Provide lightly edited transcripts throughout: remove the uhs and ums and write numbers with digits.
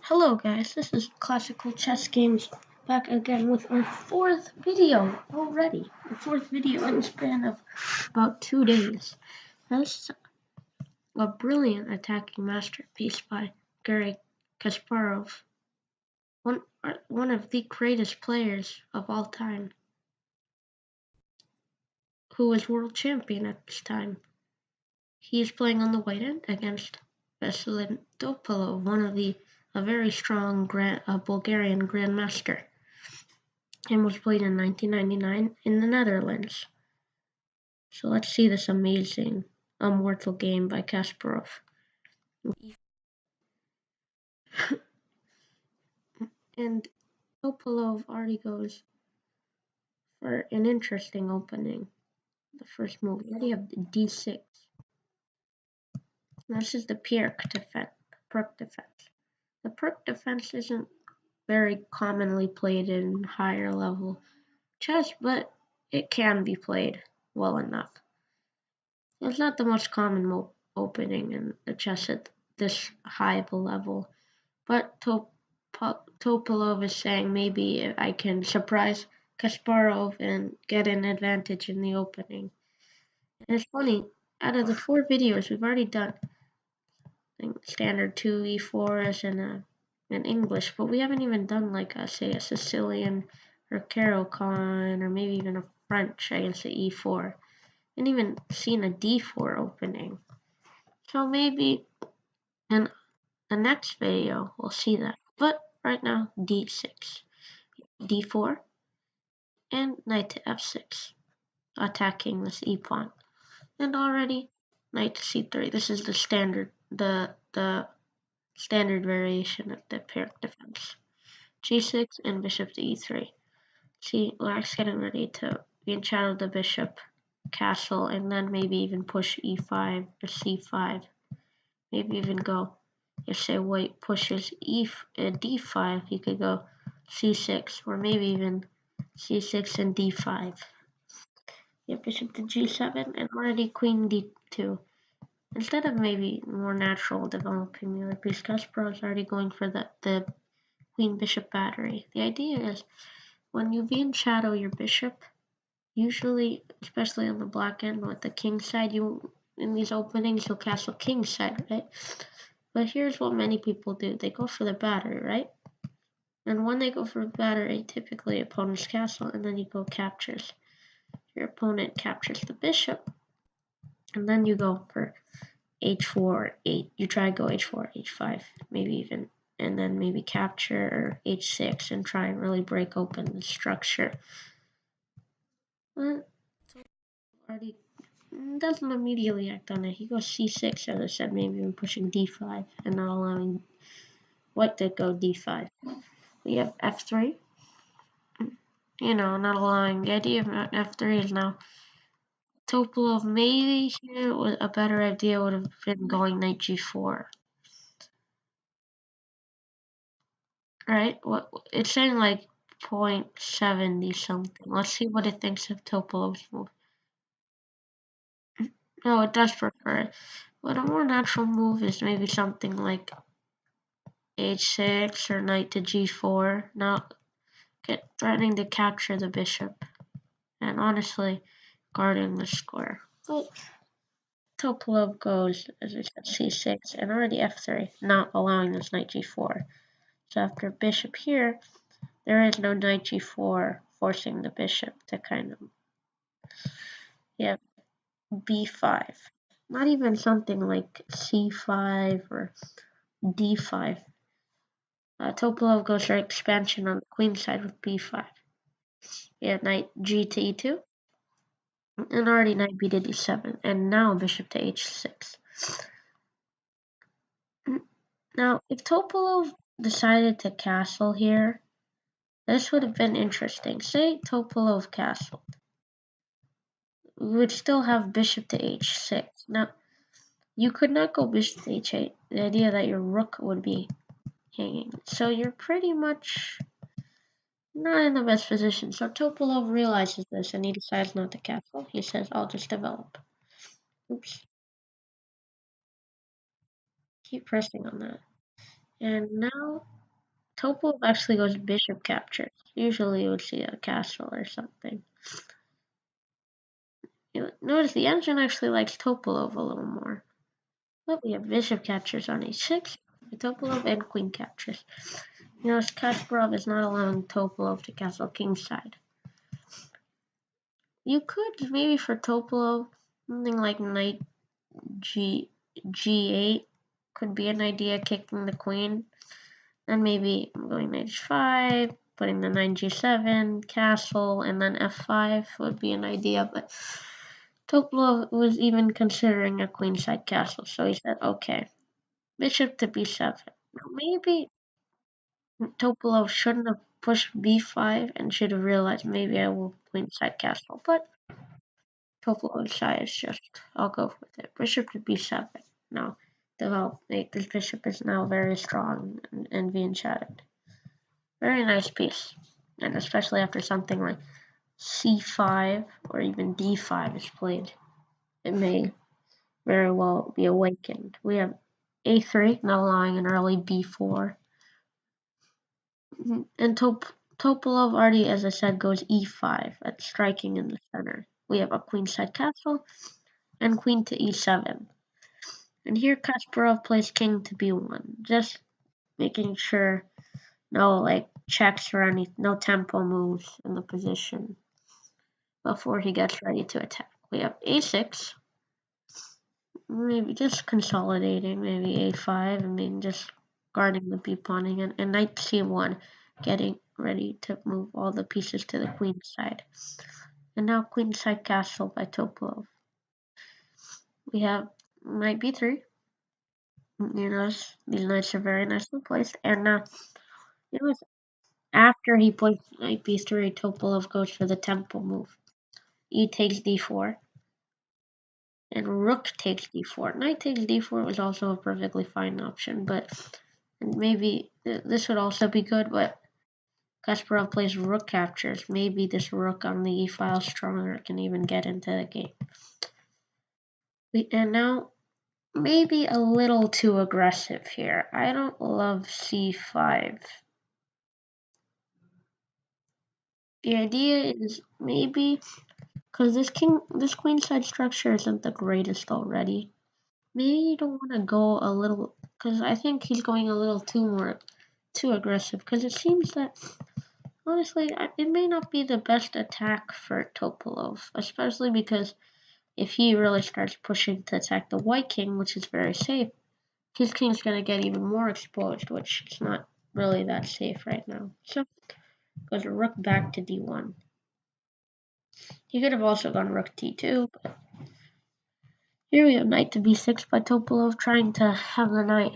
Hello guys, this is Classical Chess Games back again with our fourth video already. The fourth video in the span of about 2 days. That's a brilliant attacking masterpiece by Garry Kasparov, one of the greatest players of all time, who was world champion at this time. He is playing on the white end against Veselin Topalov, a very strong Bulgarian grandmaster, and was played in 1999 in the Netherlands. So let's see this amazing Immortal game by Kasparov. And Topalov already goes for an interesting opening. The first move, we already have the d6. This is the Pirc defense. The Pirc defense isn't very commonly played in higher level chess, but it can be played well enough. It's not the most common opening in the chess at this high of a level, but Topalov is saying maybe I can surprise Kasparov and get an advantage in the opening. And it's funny, out of the 4 videos we've already done standard 2 e4s and in English, but we haven't even done like say a Sicilian or Carol-Con or maybe even a French against the e4, and even seen a d4 opening. So maybe in the next video we'll see that. But right now, d6, d4, and knight to f6, attacking this e-pawn. And already knight to c3. This is the standard standard variation of the Pirc defense. g6 and bishop to e3. See, Wajk's getting ready to shadow the bishop, castle, and then maybe even push e5 or c5. Maybe even go, if say white pushes d5, he could go c6, or maybe even c6 and d5. Yeah, bishop to g7 and already queen d2. Instead of maybe more natural developing the other piece, Kasparov's already going for the queen bishop battery. The idea is when you shadow your bishop, usually, especially on the black end with the king side, in these openings you'll castle king side, right? But here's what many people do. They go for the battery, right? And when they go for the battery, typically opponent's castle, and then you go captures. Your opponent captures the bishop, and then you go for h4, 8. You try to go h4, h5, maybe even, and then maybe capture or h6 and try and really break open the structure. But already doesn't immediately act on it. He goes c6, as I said, maybe even pushing d5 and not allowing white to go d5. We have f3. Not allowing. The idea of f3 is now Topalov maybe here was a better idea would have been going knight g4. Right? What it's saying like 0.70 something. Let's see what it thinks of Topalov's move. No, it does prefer it. But a more natural move is maybe something like h6 or knight to g4. Now threatening to capture the bishop. And honestly, guarding the square. But Topalov goes, as I said, c6 and already f3, not allowing this knight g4. So after bishop here, there is no knight g4 forcing the bishop to kind of, b5. Not even something like c5 or d5. Topalov goes for expansion on the queen side with b5. Knight g to e2. And already knight b to d7. And now bishop to h6. Now, if Topalov decided to castle here, this would have been interesting. Say Topalov castled. We would still have bishop to h6. Now, you could not go bishop to h8. The idea that your rook would be hanging. So you're pretty much not in the best position. So Topalov realizes this and he decides not to castle. He says, I'll just develop. Oops. Keep pressing on that. And now Topalov actually goes bishop captures. Usually you would see a castle or something. Notice the engine actually likes Topalov a little more. But we have bishop captures on h6, Topalov, and queen captures. Notice Kasparov is not allowing Topalov to castle kingside. You could maybe for Topalov, something like knight g8 could be an idea, kicking the queen. And maybe going knight h5, putting the knight g7, castle, and then f5 would be an idea. But Topalov was even considering a queenside castle, so he said, okay, bishop to b7. Now maybe Topalov shouldn't have pushed b5 and should have realized maybe I will queenside castle, but Topalov's side is just, I'll go with it. Bishop to b7. Now, this bishop is now very strong and being shattered. Very nice piece, and especially after something like c5 or even d5 is played, it may very well be awakened. We have a3, not allowing an early b4. And Topalov already, as I said, goes e5 at striking in the center. We have a queenside castle and queen to e7. And here Kasparov plays king to b1, just making sure no checks or no tempo moves in the position before he gets ready to attack. We have a6, maybe just consolidating, maybe a5, I mean just guarding the b-pawning, and knight c1, getting ready to move all the pieces to the queen side. And now queenside castle by Topalov. We have knight b3. These knights are very nicely placed. And now, after he plays knight b3, Topalov goes for the tempo move. E takes d4. And rook takes d4. Knight takes d4 was also a perfectly fine option, but maybe this would also be good, but Kasparov plays rook captures. Maybe this rook on the e-file stronger can even get into the game. And now, maybe a little too aggressive here. I don't love c5. The idea is maybe, because this queenside structure isn't the greatest already. Maybe you don't want to go a little, because I think he's going a little too aggressive, because it seems that, honestly, it may not be the best attack for Topalov, especially because if he really starts pushing to attack the white king, which is very safe, his king's going to get even more exposed, which is not really that safe right now. So, goes rook back to d1. He could have also gone rook t2, but here we have knight to b6 by Topalov, trying to have the knight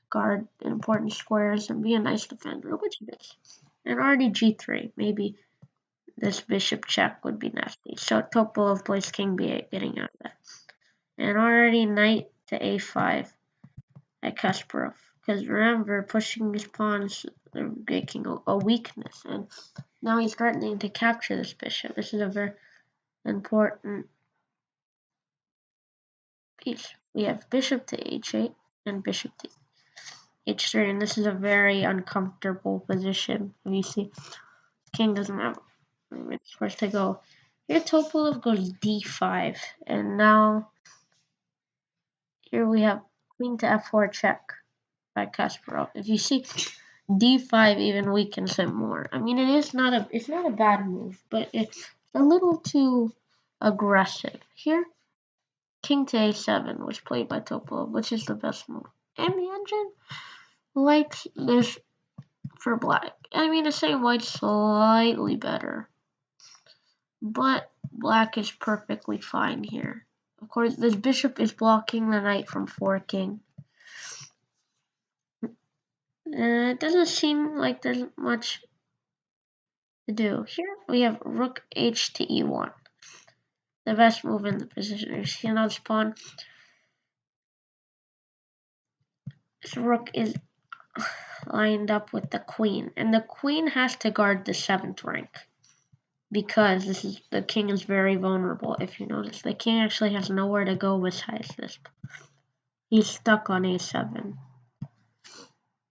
guard important squares and be a nice defender, which it is. And already g3, maybe this bishop check would be nasty. So Topalov plays king b8, getting out of that. And already knight to a5 at Kasparov. Because remember, pushing these pawns are making a weakness. And now he's threatening to capture this bishop. This is a very important piece. We have bishop to h8 and bishop to h3, and this is a very uncomfortable position. You see, king doesn't have where to go. Here Topalov goes d5, and now here we have queen to f4 check by Kasparov. If you see, d5 even weakens him more. I mean, it's not a bad move, but it's a little too aggressive. Here, king to a7 was played by Topalov, which is the best move. And the engine likes this for black. I mean, it's saying white's slightly better, but black is perfectly fine here. Of course, this bishop is blocking the knight from forking. It doesn't seem like there's much to do. Here we have rook h to e1. The best move in the position. You see now this pawn. This rook is lined up with the queen, and the queen has to guard the 7th rank, because the king is very vulnerable. If you notice, the king actually has nowhere to go besides this. He's stuck on a7.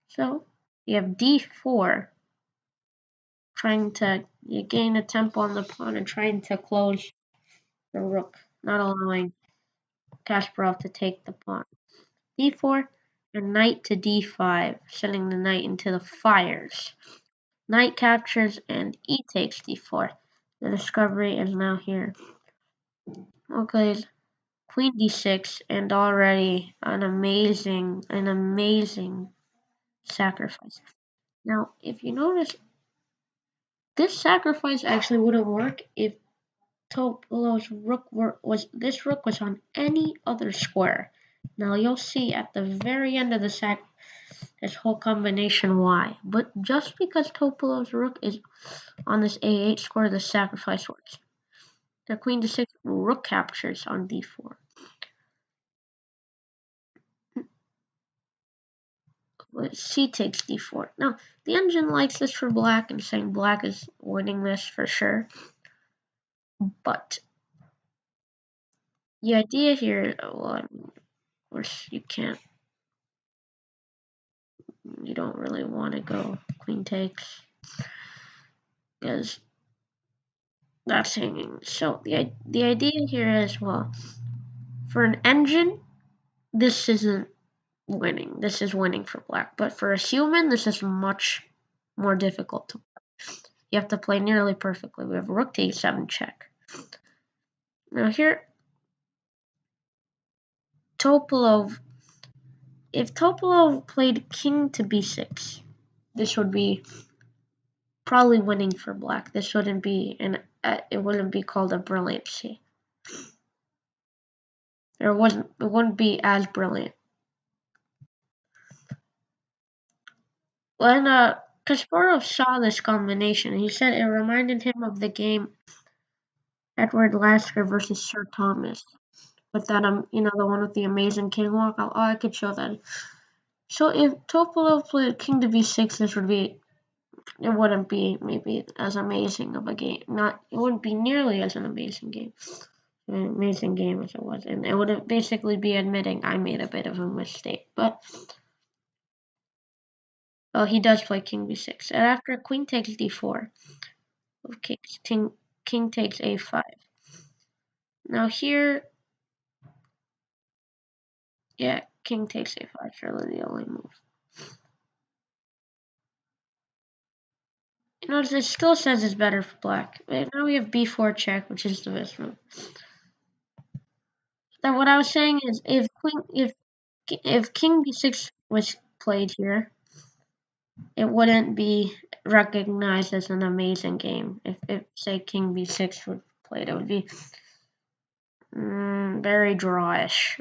So You have d4, trying to gain a tempo on the pawn and trying to close the rook, not allowing Kasparov to take the pawn. d4 and knight to d5, sending the knight into the fires. Knight captures and e takes d4. The discovery is now here. Okay, queen d6 and already an amazing sacrifice. Now, if you notice, this sacrifice actually wouldn't work if Topalov's rook was on any other square. Now you'll see at the very end of the this whole combination why. But just because Topalov's rook is on this a8 square, the sacrifice works. The queen to6 rook captures on d4. C takes d4. Now, the engine likes this for black and saying black is winning this for sure. But the idea here, well, I mean, of course you can't, you don't really want to go queen takes because that's hanging. So the idea here is, well, for an engine, this isn't winning. This is winning for black. But for a human, this is much more difficult to play. You have to play nearly perfectly. We have rook to e7 check. Now here, Topalov, if Topalov played king to b6, this would be probably winning for black. This wouldn't be it wouldn't be called a brilliancy. It wouldn't be as brilliant. When Kasparov saw this combination, he said it reminded him of the game Edward Lasker versus Sir Thomas. With that, the one with the amazing king walk. Oh, I could show that. So if Topalov played king to b6, it wouldn't be maybe as amazing of a game. It wouldn't be nearly as an amazing game as it was, and it would basically be admitting I made a bit of a mistake. But he does play king b6, and after queen takes d4, okay, king takes a5. Now here, yeah, king takes a5 is really the only move. It still says it's better for black. But now we have b4 check, which is the best move. Then what I was saying is, if king b6 was played here, it wouldn't be recognized as an amazing game. If say king b6 was played, it would be very drawish,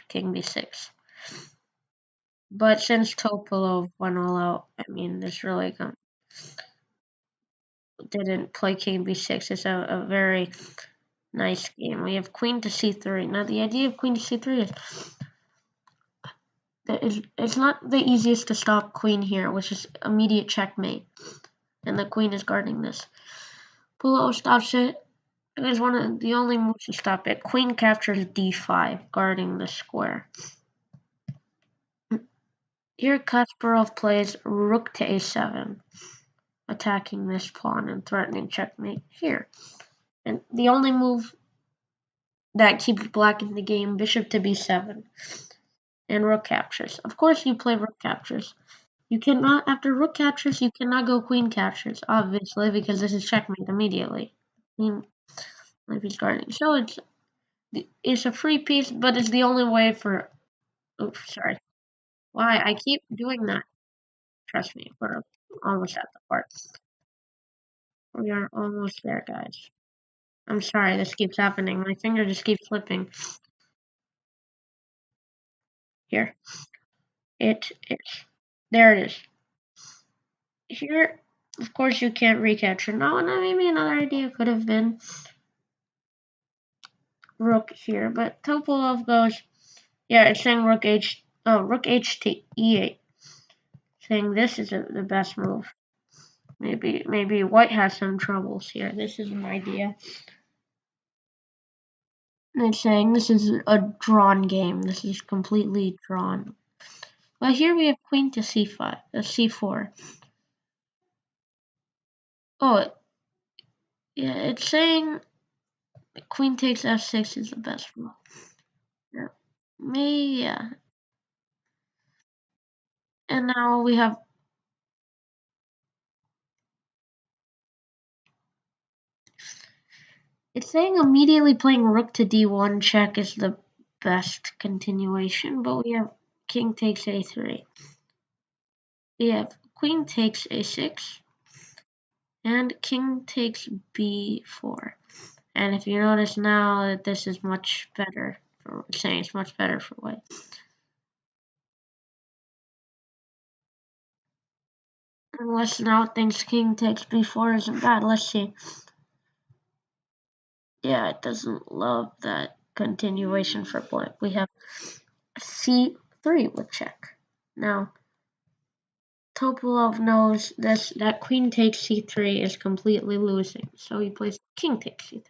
king b6. But since Topalov went all out, I mean, this really didn't play king b6. It's a very nice game. We have queen to c3. Now the idea of queen to c3 is that it's not the easiest to stop queen here, which is immediate checkmate, and the queen is guarding this. Pullo stops it. It is one of the only moves to stop it. Queen captures d5, guarding the square. Here Kasparov plays rook to a7, attacking this pawn and threatening checkmate here. And the only move that keeps black in the game, bishop to b7, and rook captures. Of course you play rook captures. You cannot, after rook captures, you cannot go queen captures, obviously, because this is checkmate immediately. Queen might be guarding. So it's a free piece, but it's the only way for, oops, sorry. Why? I keep doing that. Trust me, we're almost at the part. We are almost there, guys. I'm sorry, this keeps happening. My finger just keeps slipping. Here. It is. There it is. Here, of course, you can't recapture. No, maybe another idea could have been rook here, but Topalov goes, yeah, it's saying rook h to e8, saying this is the best move. Maybe white has some troubles here. This is an idea. And it's saying this is a drawn game. This is completely drawn. Well, here we have queen to c5, c4. Oh, yeah, it's saying queen takes f6 is the best move. Yeah. Yeah. And now we have it's saying immediately playing rook to d1 check is the best continuation, but we have king takes a3. We have queen takes a6 and king takes b4. And if you notice now that this is much better, saying it's much better for white. Unless now thinks king takes b4 isn't bad. Let's see. Yeah, it doesn't love that continuation for black. We have c3 with check. Now, Topalov knows this that queen takes c3 is completely losing, so he plays king takes c3.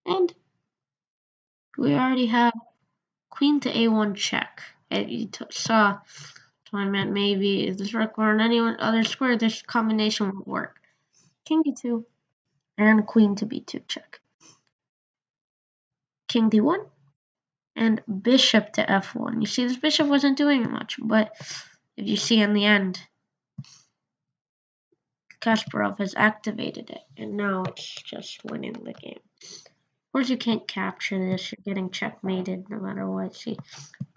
And we already have queen to a1 check. And you saw, so I meant maybe if this rook were on any other square, this combination would work. King d2 and queen to b2 check. King d1 and bishop to f1. You see, this bishop wasn't doing much, but if you see in the end, Kasparov has activated it, and now it's just winning the game. Of course, you can't capture this. You're getting checkmated no matter what. See,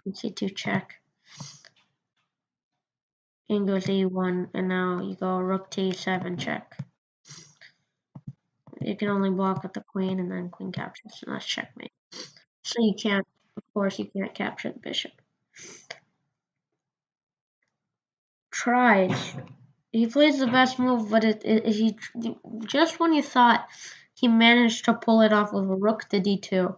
c2 check. King goes e1, and now you go rook to e7 check. You can only block with the queen, and then queen captures, and that's checkmate. So you can't, of course, you can't capture the bishop. Tried. He plays the best move, but he just when you thought he managed to pull it off with a rook to d2,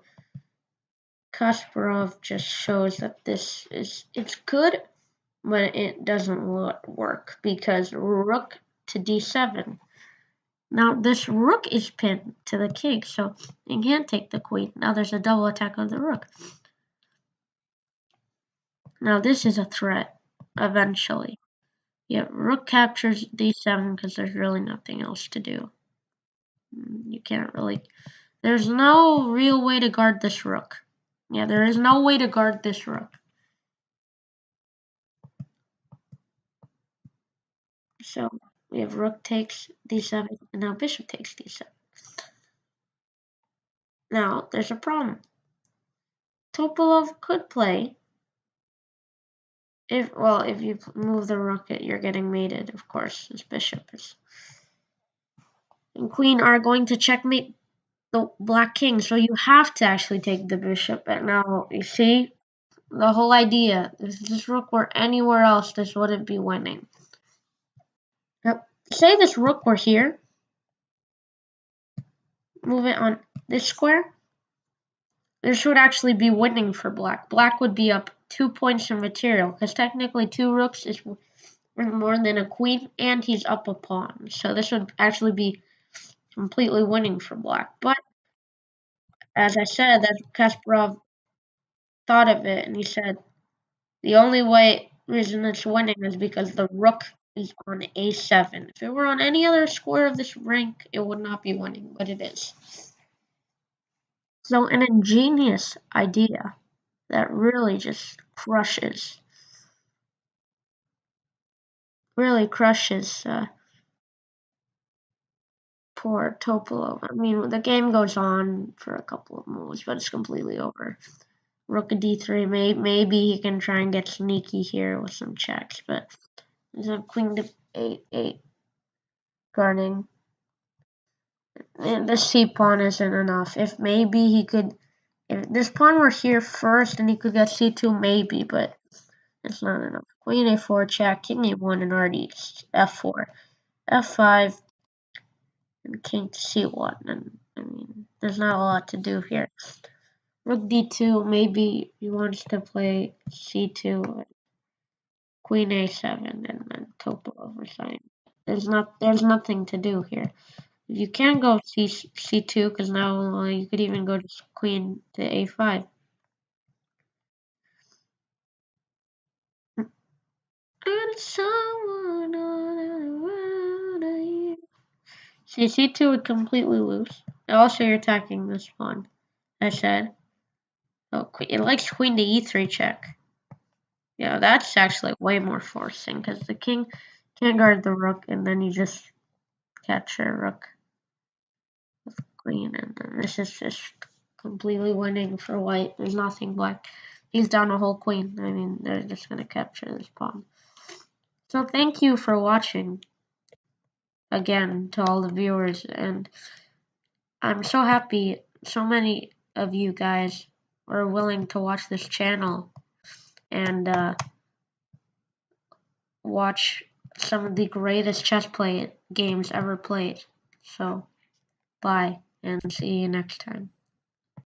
Kasparov just shows that it's good, but it doesn't work because rook to d7. Now this rook is pinned to the king, so you can't take the queen. Now there's a double attack on the rook. Now this is a threat, eventually. Yeah, rook captures d7 because there's really nothing else to do. You can't really... There's no real way to guard this rook. Yeah, there is no way to guard this rook. So we have rook takes d7, and now bishop takes d7. Now, there's a problem. Topalov could play if you move the rook, you're getting mated, of course. This bishop is, and queen are going to checkmate the black king, so you have to actually take the bishop. And now you see the whole idea. If this rook were anywhere else, this wouldn't be winning. Now, say this rook were here, move it on this square. This would actually be winning for black. Black would be up 2 points in material because technically 2 rooks is more than a queen, and he's up a pawn. So this would actually be completely winning for black. But as I said, that Kasparov thought of it, and he said the only reason it's winning is because the rook is on a7. If it were on any other square of this rank, it would not be winning, but it is. So an ingenious idea that really just crushes poor Topalov. I mean, the game goes on for a couple of moves, but it's completely over. Rook at d3, maybe he can try and get sneaky here with some checks, but there's a queen to a8 guarding. And the c pawn isn't enough. If maybe he could, if this pawn were here first and he could get c2, maybe, but it's not enough. Queen a4 check, king a1, and already f4, f5, and king to c1. And I mean, there's not a lot to do here. Rook d2, maybe he wants to play c2, queen a7, and then Topalov resign. There's nothing to do here. You can go c2 because now you could even go to queen to a5. And someone around. See, C2 would completely lose. Also, you're attacking this pawn. I said. Oh, it likes queen to e3 check. Yeah, that's actually way more forcing because the king can't guard the rook, and then you just catch a rook with queen, and then this is just completely winning for white. There's nothing black. He's down a whole queen. I mean, they're just gonna capture this pawn. So thank you for watching again to all the viewers, and I'm so happy so many of you guys are willing to watch this channel and watch some of the greatest chess games ever played. So, bye, and see you next time.